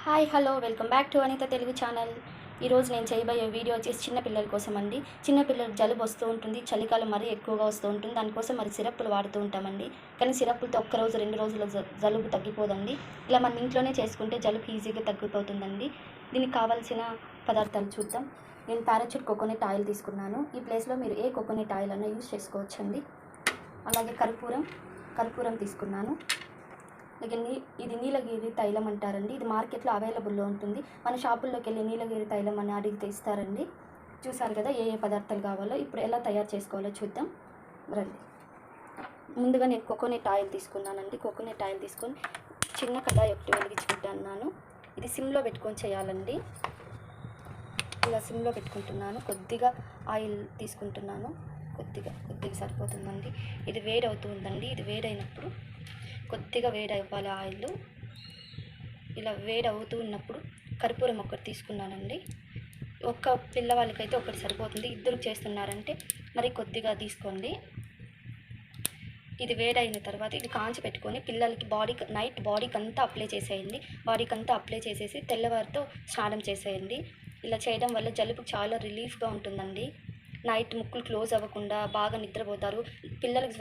Hi hello welcome back to Anitha Telugu channel. ఈరోజు నేను చేయబోయే వీడియో వచ్చేసి చిన్నపిల్లల కోసం అండి. చిన్నపిల్లలకు జలుబు వస్తూ ఉంటుంది, చలికాలం మరీ ఎక్కువగా వస్తూ ఉంటుంది. దానికోసం మరి సిరప్పులు వాడుతూ ఉంటామండి. కానీ సిరప్పులతో ఒక్కరోజు 2 రోజుల్లో జలుబు తగ్గిపోదండి. ఇలా మన ఇంట్లోనే చేసుకుంటే జలుబు ఈజీగా తగ్గిపోతుందండి. దీనికి కావాల్సిన పదార్థాలు చూద్దాం. నేను పారాచూట్ కోకోనట్ ఆయిల్ తీసుకున్నాను. ఈ ప్లేస్లో మీరు ఏ కోకోనట్ ఆయిల్ అన్నా యూజ్ చేసుకోవచ్చండి. అలాగే కర్పూరం తీసుకున్నాను. ఇది నీలగిరి తైలం అంటారండి. ఇది మార్కెట్లో అవైలబుల్లో ఉంటుంది. మన షాపుల్లోకి వెళ్ళి నీలగిరి తైలం అని అడిగితే ఇస్తారండి. చూసారు కదా ఏ ఏ పదార్థాలు కావాలో. ఇప్పుడు ఎలా తయారు చేసుకోవాలో చూద్దాం రండి. ముందుగా నేను కోకోనట్ ఆయిల్ తీసుకున్నానండి. కోకోనట్ ఆయిల్ తీసుకొని చిన్న కడాయి ఒకటి వెలిగించుకుంటున్నాను. ఇది సిమ్లో పెట్టుకొని చేయాలండి. ఇలా సిమ్లో పెట్టుకుంటున్నాను. కొద్దిగా ఆయిల్ తీసుకుంటున్నాను. కొద్దిగా సరిపోతుందండి. ఇది వేడి అవుతుందండి. ఇది వేడైనప్పుడు కొద్దిగా వేడి అవ్వాలి ఆయిల్. ఇలా వేడి అవుతూ ఉన్నప్పుడు కర్పూరం ఒకటి తీసుకున్నానండి. ఒక్క పిల్లవాళ్ళకైతే ఒకటి సరిపోతుంది. ఇద్దరు చేస్తున్నారంటే మరి కొద్దిగా తీసుకోండి. ఇది వేడైన తర్వాత ఇది కాంచి పెట్టుకొని పిల్లలకి నైట్ బాడీకి అంతా అప్లై చేసేయండి. బాడీకి అంతా అప్లై చేసేసి తెల్లవారితో స్నానం చేసేయండి. ఇలా చేయడం వల్ల జలుబు చాలా రిలీఫ్గా ఉంటుందండి. నైట్ ముక్కులు క్లోజ్ అవ్వకుండా బాగా నిద్రపోతారు. పిల్లలకి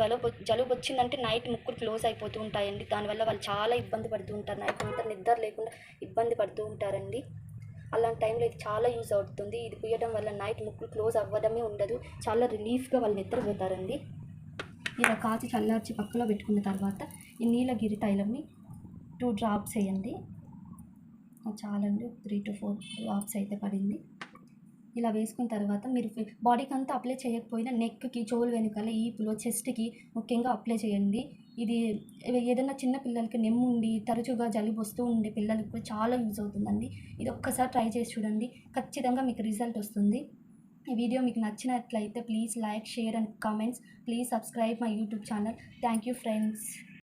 జలుబు వచ్చిందంటే నైట్ ముక్కులు క్లోజ్ అయిపోతూ ఉంటాయండి. దానివల్ల వాళ్ళు చాలా ఇబ్బంది పడుతూ ఉంటారు. నైట్ అంతా నిద్ర లేకుండా ఇబ్బంది పడుతూ ఉంటారండి. అలాంటి టైంలో ఇది చాలా యూజ్ అవుతుంది. ఇది పూయడం వల్ల నైట్ ముక్కులు క్లోజ్ అవ్వడమే ఉండదు. చాలా రిలీఫ్గా వాళ్ళు నిద్రపోతారండి. ఇలా కాచి చల్లార్చి పక్కలో పెట్టుకున్న తర్వాత ఈ నీలగిరి తైలంని 2 డ్రాప్స్ వేయండి. చాలండి. 3 to 4 డ్రాప్స్ అయితే పడింది. ఇలా వేసుకున్న తర్వాత మీరు బాడీకి అంతా అప్లై చేయకపోయినా నెక్కి, చెవులు వెనుకాల, ఈపులో, చెస్ట్కి ముఖ్యంగా అప్లై చేయండి. ఇది ఏదైనా చిన్న పిల్లలకి నెమ్ముండి తరచుగా జలుబు వస్తూ ఉండే పిల్లలకు కూడా చాలా యూజ్ అవుతుందండి. ఇది ఒక్కసారి ట్రై చేసి చూడండి. ఖచ్చితంగా మీకు రిజల్ట్ వస్తుంది. ఈ వీడియో మీకు నచ్చినట్లయితే please like, share and comments. Please subscribe my YouTube channel. Thank you friends.